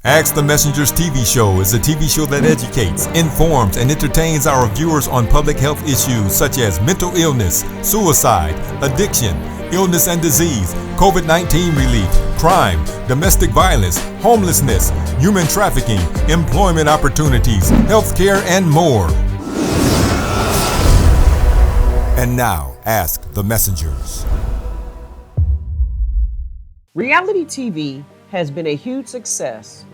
Ask the Messenger's TV show is a TV show that educates, informs, and entertains our viewers on public health issues such as mental illness, suicide, addiction, illness and disease, COVID-19 relief, crime, domestic violence, homelessness, human trafficking, employment opportunities, healthcare, and more. And now, Ask the Messengers. Reality TV has been a huge success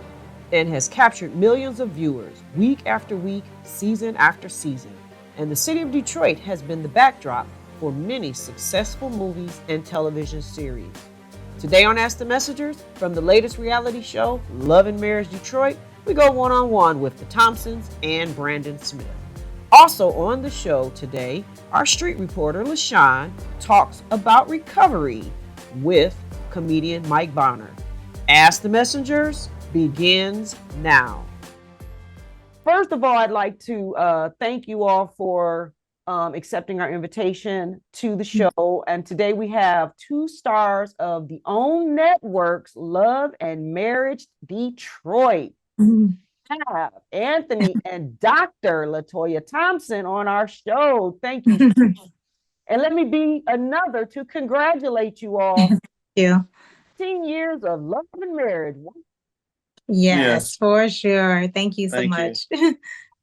and has captured millions of viewers week after week, season after season. And the city of Detroit has been the backdrop for many successful movies and television series. Today on Ask the Messengers, from the latest reality show, Love and Marriage Detroit, we go one-on-one with the Thompsons and Brandon Smith. Also on the show today, our street reporter, Lashon, talks about recovery with comedian Mike Bonner. Ask the Messengers begins now. First of all, I'd like to thank you all for accepting our invitation to the show. And today we have two stars of the OWN Network's Love and Marriage Detroit. We have Anthony and Dr. LaToya Thompson on our show. Thank you. And let me be another to congratulate you all. Thank you. 10 years of love and marriage. Yes, for sure. Thank you so much.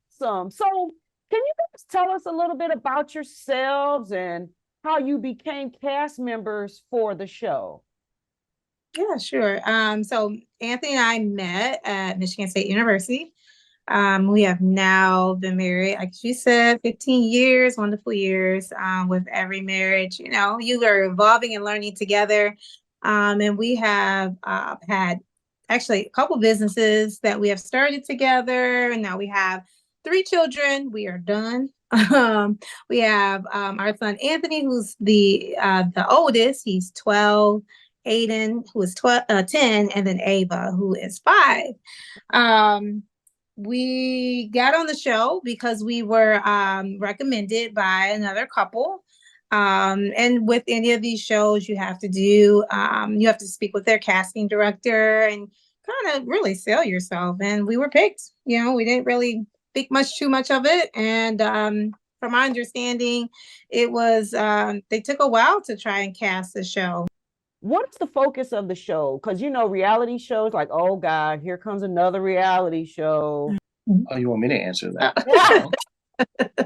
So can you guys tell us a little bit about yourselves and how you became cast members for the show? Yeah, sure. So Anthony and I met at Michigan State University. We have now been married, like she said, 15 years, wonderful years. With every marriage, you know, you are evolving and learning together. And we have had actually a couple businesses that we have started together, and now we have 3 children. We are done. We have our son Anthony, who's the oldest. He's 12. Aiden, who is 10, and then Ava, who is 5. We got on the show because we were recommended by another couple. And with any of these shows, you have to speak with their casting director and kind of really sell yourself. And we were picked. You know, we didn't really think too much of it. And from my understanding, it was they took a while to try and cast the show. What's the focus of the show? Because, you know, reality shows like, oh, God, here comes another reality show. Oh, you want me to answer that? Yeah.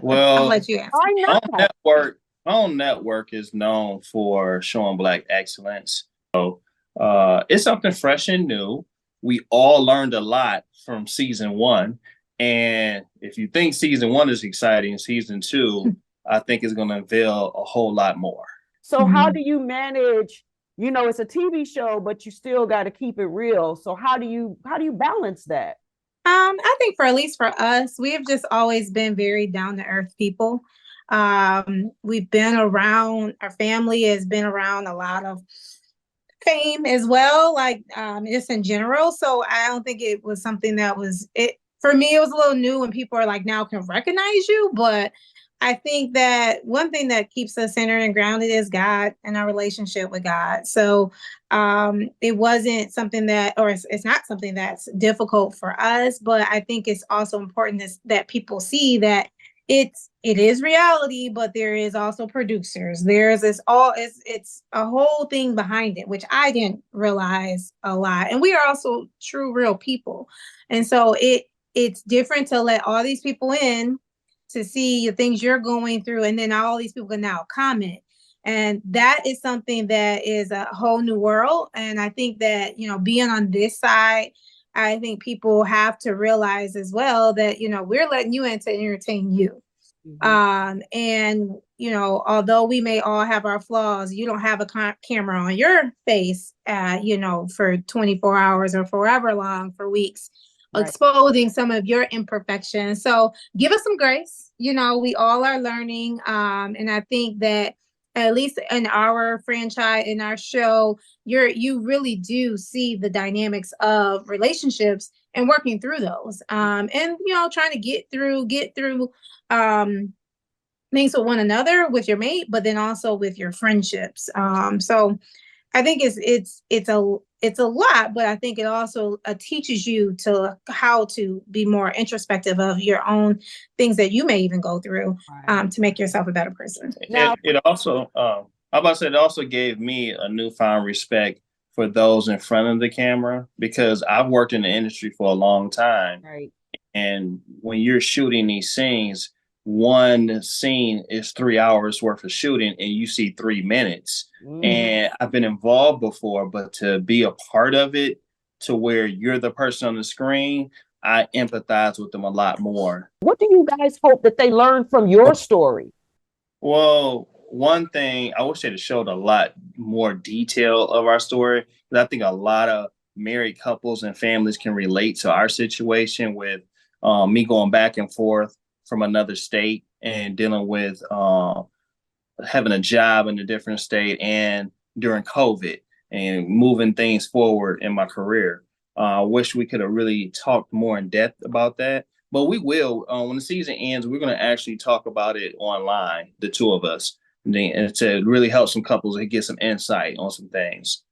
Well, I'll let you answer. OWN Network is known for showing Black excellence. So it's something fresh and new. We all learned a lot from season 1. And if you think season 1 is exciting, season 2, I think is going to unveil a whole lot more. So how do you manage, you know, it's a TV show, but you still got to keep it real. So how do you balance that? I think at least for us, we have just always been very down to earth people. We've been around, our family has been around a lot of fame as well, like just in general. So I don't think it was something that was it for me. It was a little new when people are like now can recognize you, but I think that one thing that keeps us centered and grounded is God and our relationship with God. So it wasn't something that, or it's not something that's difficult for us, but I think it's also important that people see that it is reality, but there is also producers. There's it's a whole thing behind it, which I didn't realize a lot. And we are also true, real people. And so it's different to let all these people in to see the things you're going through, and then all these people can now comment. And that is something that is a whole new world. And I think that, you know, being on this side, I think people have to realize as well that, you know, we're letting you in to entertain you. And, you know, although we may all have our flaws, you don't have a camera on your face, you know, for 24 hours or forever long, for weeks. Right. Exposing some of your imperfections. So give us some grace. You know, we all are learning. And I think that at least in our franchise, in our show, you really do see the dynamics of relationships and working through those. And, you know, trying to get through things with one another, with your mate, but then also with your friendships. So I think it's a lot, but I think it also teaches you to how to be more introspective of your own things that you may even go through, Right. to make yourself a better person. Now, It also, I about to say, it also gave me a newfound respect for those in front of the camera because I've worked in the industry for a long time. right. And when you're shooting these scenes, one scene is 3 hours worth of shooting and you see 3 minutes. And I've been involved before, but to be a part of it to where you're the person on the screen, I empathize with them a lot more. What do you guys hope that they learn from your story? Well, one thing I wish they'd have showed a lot more detail of our story, because I think a lot of married couples and families can relate to our situation with me going back and forth from another state and dealing with having a job in a different state and during COVID and moving things forward in my career. I wish we could have really talked more in depth about that, but we will. When the season ends, we're going to actually talk about it online, the two of us, and to really help some couples and get some insight on some things.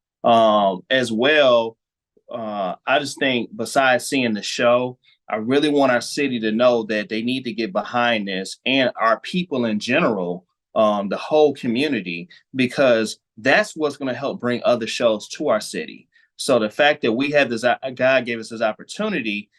As well, I just think besides seeing the show, I really want our city to know that they need to get behind this and our people in general, the whole community, because that's what's going to help bring other shows to our city. So the fact that we have this, God gave us this opportunity,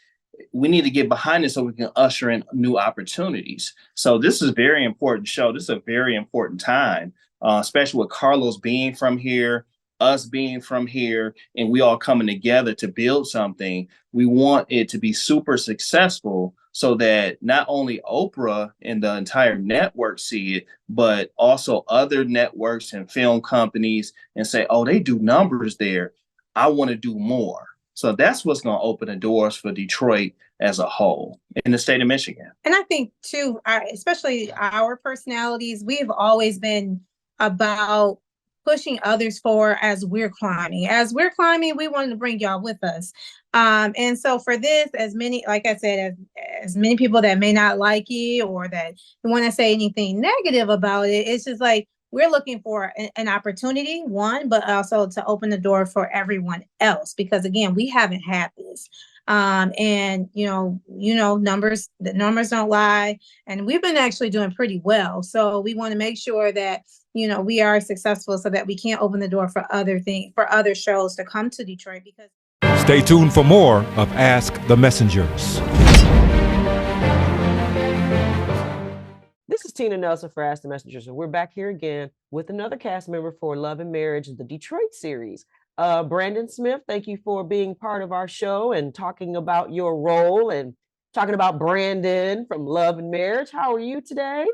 we need to get behind it so we can usher in new opportunities. So this is a very important show. This is a very important time, especially with Carlos being from here, us being from here, and we all coming together to build something. We want it to be super successful so that not only Oprah and the entire network see it, but also other networks and film companies and say, oh, they do numbers there. I want to do more. So that's what's going to open the doors for Detroit as a whole in the state of Michigan. And I think too, especially our personalities, we've always been about pushing others forward as we're climbing. As we're climbing, we wanted to bring y'all with us. And so for this, as many, like I said, as many people that may not like it or that want to say anything negative about it, it's just like we're looking for an opportunity, one, but also to open the door for everyone else. Because again, we haven't had this. And numbers, the numbers don't lie. And we've been actually doing pretty well. So we want to make sure that, we are successful so that we can open the door for other shows to come to Detroit. Because Stay tuned for more of Ask the Messengers. This is Tina Nelson for Ask the Messengers, and we're back here again with another cast member for Love and Marriage, the Detroit series. Brandon Smith, thank you for being part of our show and talking about your role and talking about Brandon from Love and Marriage. How are you today?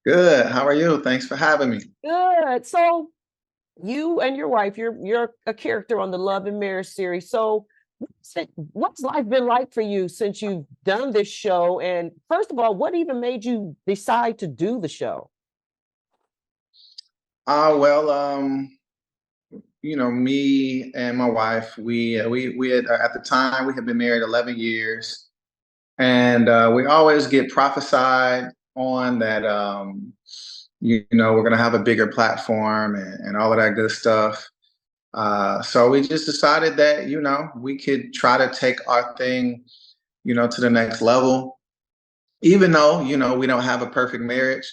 Good. How are you? Thanks for having me. Good. So you and your wife, you're a character on the Love and Marriage series. So what's life been like for you since you've done this show? And first of all, what even made you decide to do the show? Me and my wife, we had, at the time, we had been married 11 years, and we always get prophesied on that, we're going to have a bigger platform and all of that good stuff. So we just decided that, we could try to take our thing, to the next level, even though, we don't have a perfect marriage,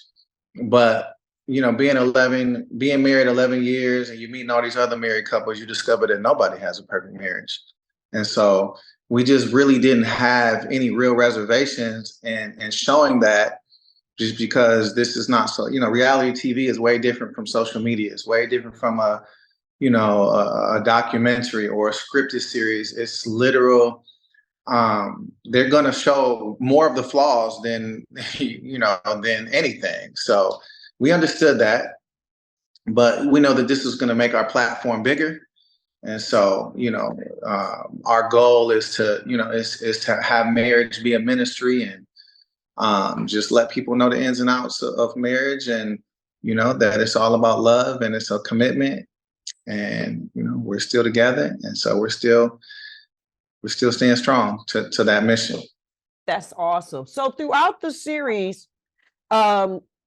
but, being married 11 years and you meeting all these other married couples, you discover that nobody has a perfect marriage. And so we just really didn't have any real reservations and showing that, just because this is not so, reality TV is way different from social media. It's way different from a documentary or a scripted series. It's literal. They're going to show more of the flaws than anything. So we understood that, but we know that this is going to make our platform bigger. And so, our goal is to, is to have marriage be a ministry and just let people know the ins and outs of marriage, and, that it's all about love and it's a commitment, and, we're still together. And so we're still staying strong to that mission. That's awesome. So throughout the series,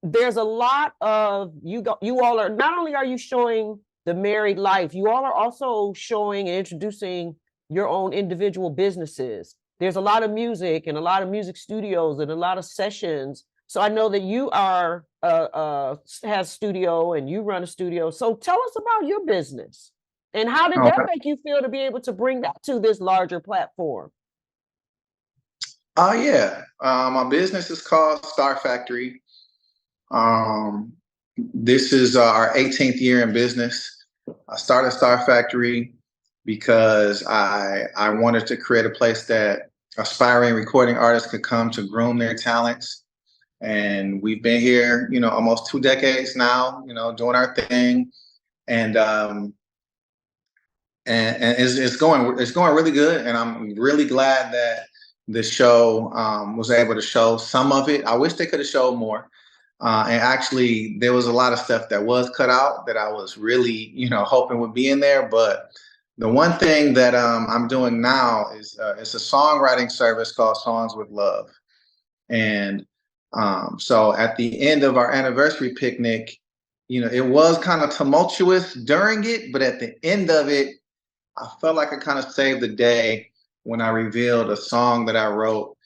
there's a lot of you all are not only are you showing the married life. You all are also showing and introducing your own individual businesses. There's a lot of music and a lot of music studios and a lot of sessions. So I know that you are has studio and you run a studio. So tell us about your business and how did that make you feel to be able to bring that to this larger platform? Oh yeah, my business is called Star Factory. This is our 18th year in business. I started Star Factory because I wanted to create a place that aspiring recording artists could come to groom their talents. And we've been here, almost 2 decades now, doing our thing. And it's going really good. And I'm really glad that the show was able to show some of it. I wish they could have showed more. And actually, there was a lot of stuff that was cut out that I was really, hoping would be in there. But the one thing that I'm doing now is it's a songwriting service called Songs with Love. And so at the end of our anniversary picnic, it was kind of tumultuous during it, but at the end of it, I felt like I kind of saved the day when I revealed a song that I wrote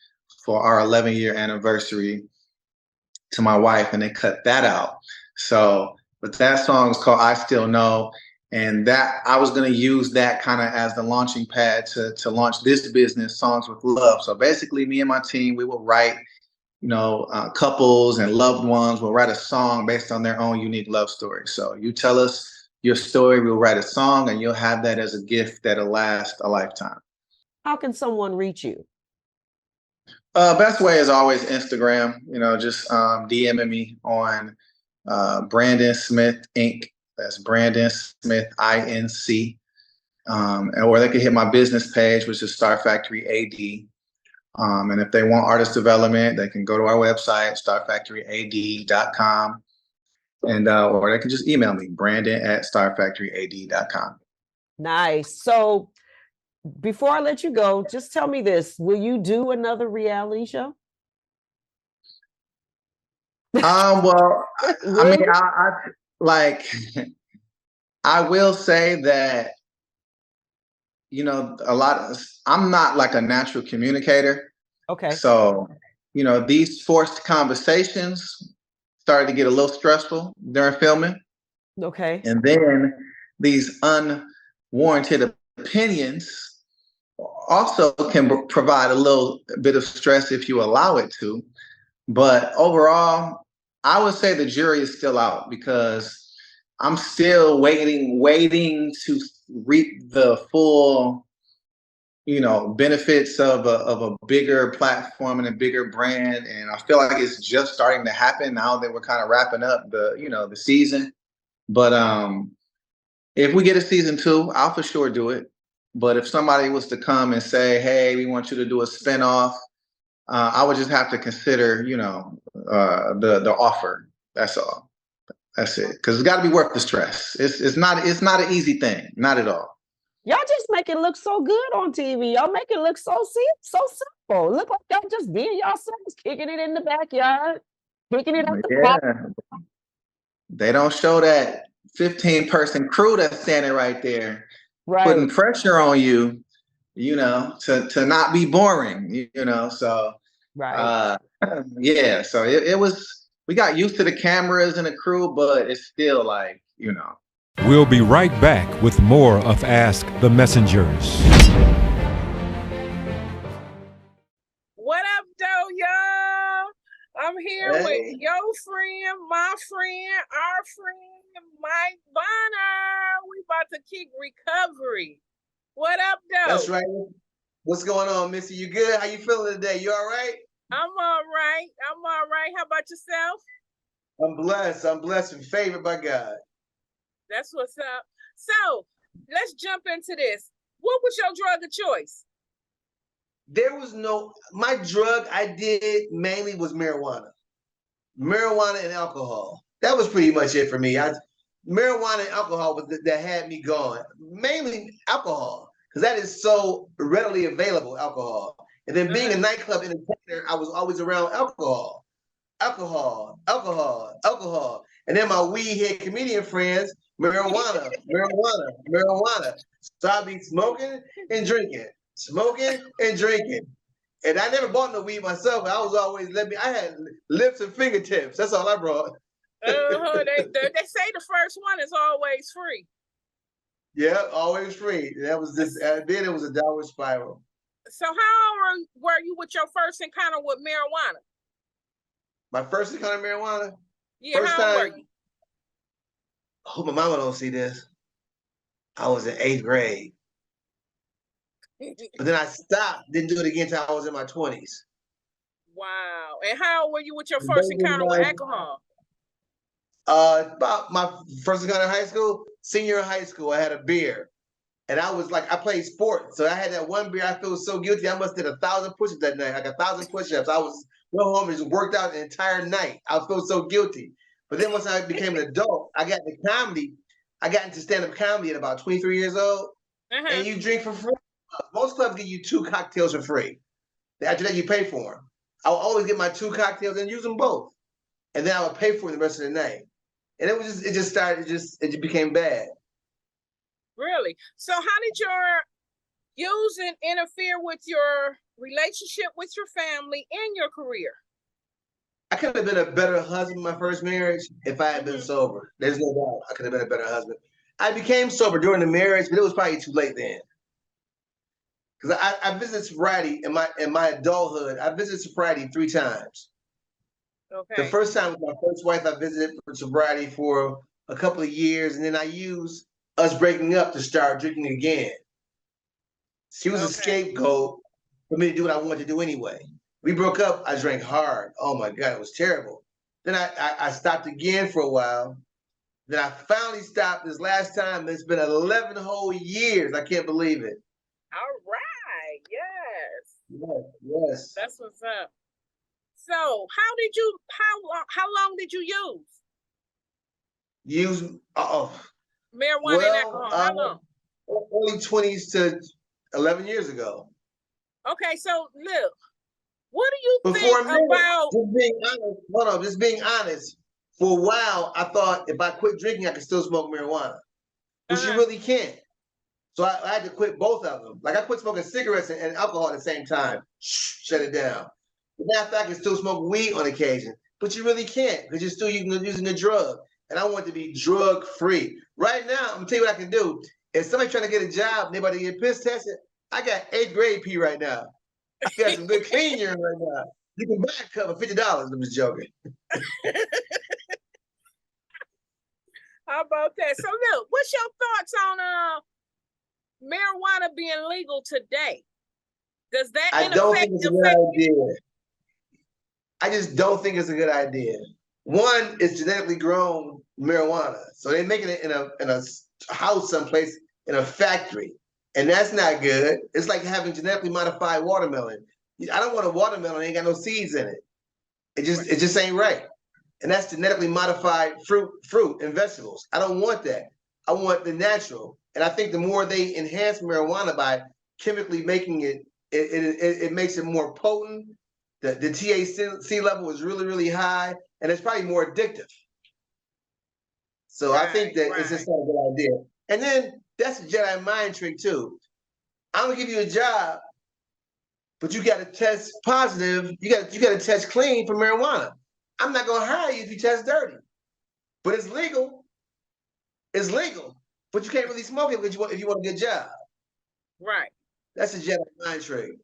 for our 11-year anniversary to my wife, and they cut that out. So, but that song is called I Still Know. And that I was going to use that kind of as the launching pad to launch this business, Songs with Love. So basically, me and my team, we will write, couples and loved ones will write a song based on their own unique love story. So you tell us your story, we'll write a song, and you'll have that as a gift that'll last a lifetime. How can someone reach you? Best way is always Instagram, just DMing me on Brandon Smith Inc. That's Brandon Smith Inc. Or they can hit my business page, which is Star Factory AD. And if they want artist development, they can go to our website, starfactoryad.com. And or they can just email me, brandon@starfactoryad.com. Nice. So before I let you go, just tell me this. Will you do another reality show? Well, Really? I will say that, I'm not like a natural communicator. Okay. So, these forced conversations started to get a little stressful during filming. Okay. And then these unwarranted opinions also can provide a little bit of stress if you allow it to. But overall, I would say the jury is still out because I'm still waiting to reap the full, benefits of a bigger platform and a bigger brand. And I feel like it's just starting to happen now that we're kind of wrapping up the season. But if we get a season 2, I'll for sure do it. But if somebody was to come and say, hey, we want you to do a spinoff, I would just have to consider, the offer. That's all. That's it. Because it's got to be worth the stress. It's not an easy thing. Not at all. Y'all just make it look so good on TV. Y'all make it look so simple. Look like y'all just being yourselves, kicking it in the backyard, kicking it at the park. They don't show that 15-person crew that's standing right there, putting pressure on you, to not be boring, So, right. Yeah. So it was. We got used to the cameras and the crew, but it's still like, We'll be right back with more of Ask the Messengers. What up, though, y'all? I'm here with your friend, my friend, our friend, Mike Bonner. We about to kick recovery. What up, though? That's right. What's going on, Missy? You good? How you feeling today? You all right? I'm all right. How about yourself? I'm blessed and favored by God. That's what's up. So let's jump into this. What was your drug of choice? My drug I did mainly was marijuana and alcohol. That was pretty much it for me. Marijuana and alcohol was that had me going. Mainly alcohol, because that is so readily available, alcohol. And then being a nightclub entertainer, I was always around alcohol. And then my weed head comedian friends, marijuana, marijuana, marijuana. So I'd be smoking and drinking, smoking and drinking. And I never bought no weed myself. I was always I had lips and fingertips. That's all I brought. They say the first one is always free. Yeah, always free. That was this. Then it was a downward spiral. So how old were you with your first encounter with marijuana? My first encounter with marijuana? Yeah, first how old time, were you? I hope my mama don't see this. I was in 8th grade. But then I stopped, didn't do it again until I was in my 20s. Wow. And how old were you with your first encounter with alcohol? About my first encounter in high school, senior in high school, I had a beer. And I was like, I played sports. So I had that one beer, I feel so guilty. I must have did 1,000 push-ups that night, like 1,000 push-ups. I was went home and just worked out the entire night. I felt so guilty. But then once I became an adult, I got into comedy. I got into stand-up comedy at about 23 years old. And you drink for free. Most clubs give you 2 cocktails for free. After that, you pay for them. I would always get my 2 cocktails and use them both. And then I would pay for them the rest of the night. And it just became bad. Really? So how did your using interfere with your relationship with your family and your career? I could have been a better husband in my first marriage if I had been sober. There's no doubt. I could have been a better husband. I became sober during the marriage, but it was probably too late then. Because I visited sobriety in my adulthood. I visited sobriety 3 times. Okay. The first time with my first wife, I visited for sobriety for a couple of years, and then I used us breaking up to start drinking again. She was a scapegoat for me to do what I wanted to do anyway. We broke up, I drank hard. Oh my God, it was terrible. Then I stopped again for a while. Then I finally stopped this last time. It's been 11 whole years. I can't believe it. All right. Yes. Yes. That's what's up. So how long did you use? Marijuana and alcohol. How long? Early 20s to 11 years ago. Okay, so look, what do you think about just being honest, for a while I thought if I quit drinking I could still smoke marijuana. But you really can't. So I had to quit both of them. Like I quit smoking cigarettes and alcohol at the same time. Shut it down. But now I can still smoke weed on occasion. But you really can't because you're still using the drug. And I want to be drug free. Right now, I'm gonna tell you what I can do. If somebody trying to get a job, anybody get piss tested, I got 8th grade pee right now. I got some good clean urine right now. You can buy a cup for $50. I'm just joking. How about that? So look, what's your thoughts on marijuana being legal today? Does that I don't think it's a good idea. I just don't think it's a good idea. One, it's genetically grown marijuana. So they're making it in a house someplace, in a factory. And that's not good. It's like having genetically modified watermelon. I don't want a watermelon that ain't got no seeds in it. It just ain't right. And that's genetically modified fruit and vegetables. I don't want that. I want the natural. And I think the more they enhance marijuana by chemically making it, it makes it more potent. The THC level is really, really high, and it's probably more addictive. So I think that it's just not a good idea. And then that's a Jedi mind trick too. I'm gonna give you a job, but you got to test positive. You got to test clean for marijuana. I'm not gonna hire you if you test dirty. But it's legal. It's legal, but you can't really smoke it if you want a good job. Right. That's a Jedi mind trick.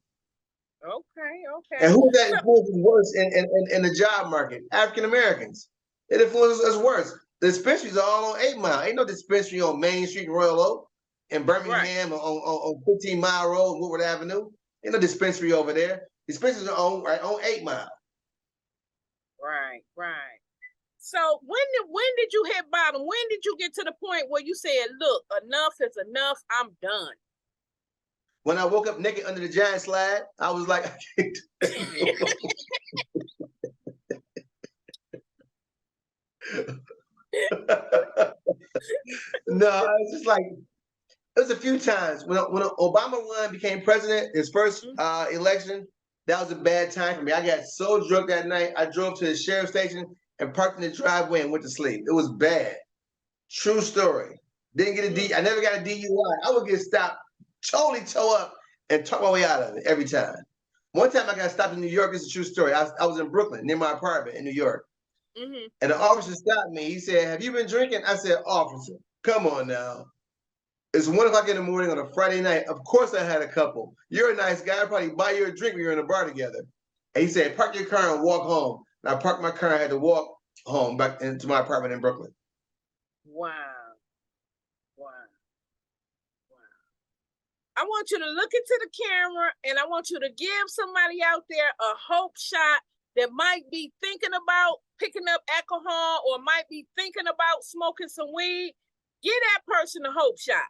Okay. And who that influences worse in the job market? African Americans. It influences us worse. The dispensaries are all on 8 Mile. Ain't no dispensary on Main Street in Royal Oak, in Birmingham, on 15 Mile Road, Woodward Avenue. Ain't no dispensary over there. Dispensaries are on 8 Mile. Right. So when did you hit bottom? When did you get to the point where you said, "Look, enough is enough. I'm done"? When I woke up naked under the giant slide, I was like, I can't do it. No, I was just like, it was a few times. When Obama won, became president, his first election, that was a bad time for me. I got so drunk that night, I drove to the sheriff's station and parked in the driveway and went to sleep. It was bad. True story. Didn't get a D. I never got a DUI. I would get stopped, totally toe up, and talk my way out of it every time. One time I got stopped in New York. It's a true story. I was in Brooklyn, near my apartment in New York. Mm-hmm. And the officer stopped me. He said, "Have you been drinking?" I said, "Officer, come on now. It's 1 o'clock in the morning on a Friday night. Of course I had a couple. You're a nice guy. I'd probably buy you a drink when you're in a bar together." And he said, "Park your car and walk home." And I parked my car and had to walk home back into my apartment in Brooklyn. Wow. I want you to look into the camera and I want you to give somebody out there a hope shot that might be thinking about picking up alcohol or might be thinking about smoking some weed. Give that person a hope shot.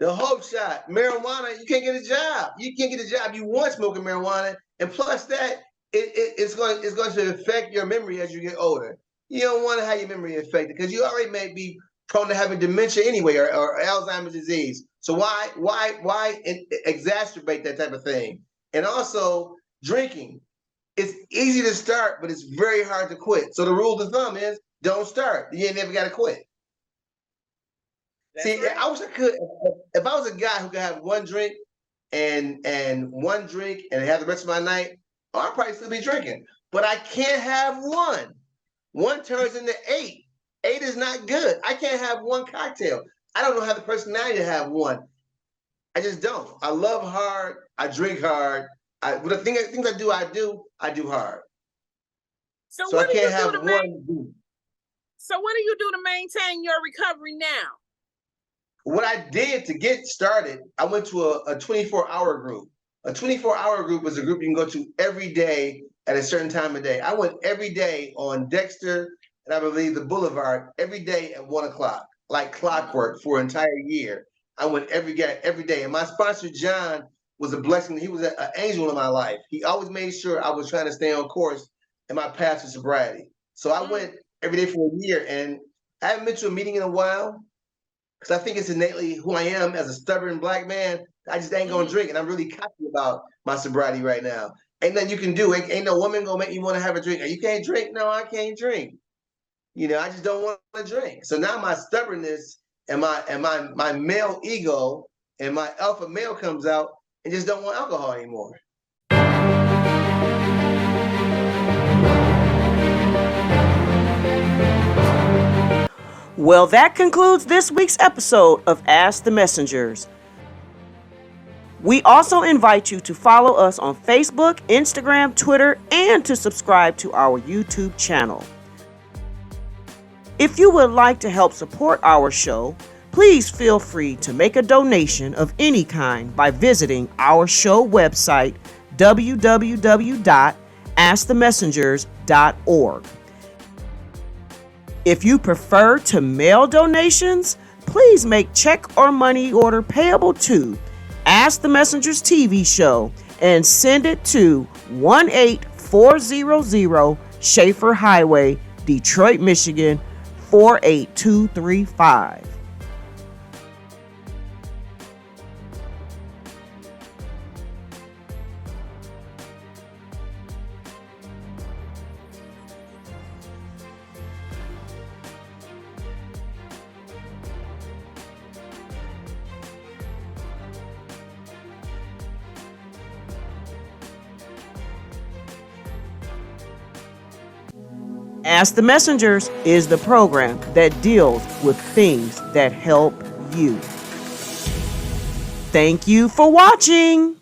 The hope shot. Marijuana, you can't get a job. You can't get a job. You want smoking marijuana. And plus that, it's going to affect your memory as you get older. You don't want to have your memory affected because you already may be prone to having dementia anyway or Alzheimer's disease. So why exacerbate that type of thing? And also drinking. It's easy to start, but it's very hard to quit. So the rule of thumb is don't start. You ain't never got to quit. That's See, right. I wish I could. If I was a guy who could have one drink and have the rest of my night, I'd probably still be drinking. But I can't have one. One turns into 8. 8 is not good. I can't have one cocktail. I don't know how the personality to have one. I just don't. I love hard. I drink hard. But the things I do hard. So I can't have one. So what do you do to maintain your recovery now? What I did to get started, I went to a 24-hour group. A 24-hour group is a group you can go to every day at a certain time of day. I went every day on Dexter and I believe the Boulevard every day at 1 o'clock, like clockwork for an entire year. I went every day. And my sponsor, John, was a blessing. He was an angel in my life. He always made sure I was trying to stay on course in my path to sobriety. So I went every day for a year, and I haven't been to a meeting in a while because I think it's innately who I am as a stubborn Black man. I just ain't gonna drink, and I'm really cocky about my sobriety right now. Ain't nothing you can do. Ain't no woman gonna make you want to have a drink. You can't drink? No, I can't drink. You know, I just don't want to drink. So now my stubbornness and my male ego and my alpha male comes out and just don't want alcohol anymore. Well, that concludes this week's episode of Ask the Messengers. We also invite you to follow us on Facebook, Instagram, Twitter, and to subscribe to our YouTube channel. If you would like to help support our show, please feel free to make a donation of any kind by visiting our show website, www.askthemessengers.org. If you prefer to mail donations, please make check or money order payable to Ask the Messengers TV show and send it to 18400 Schaefer Highway, Detroit, Michigan 48235. Ask the Messengers is the program that deals with things that help you. Thank you for watching.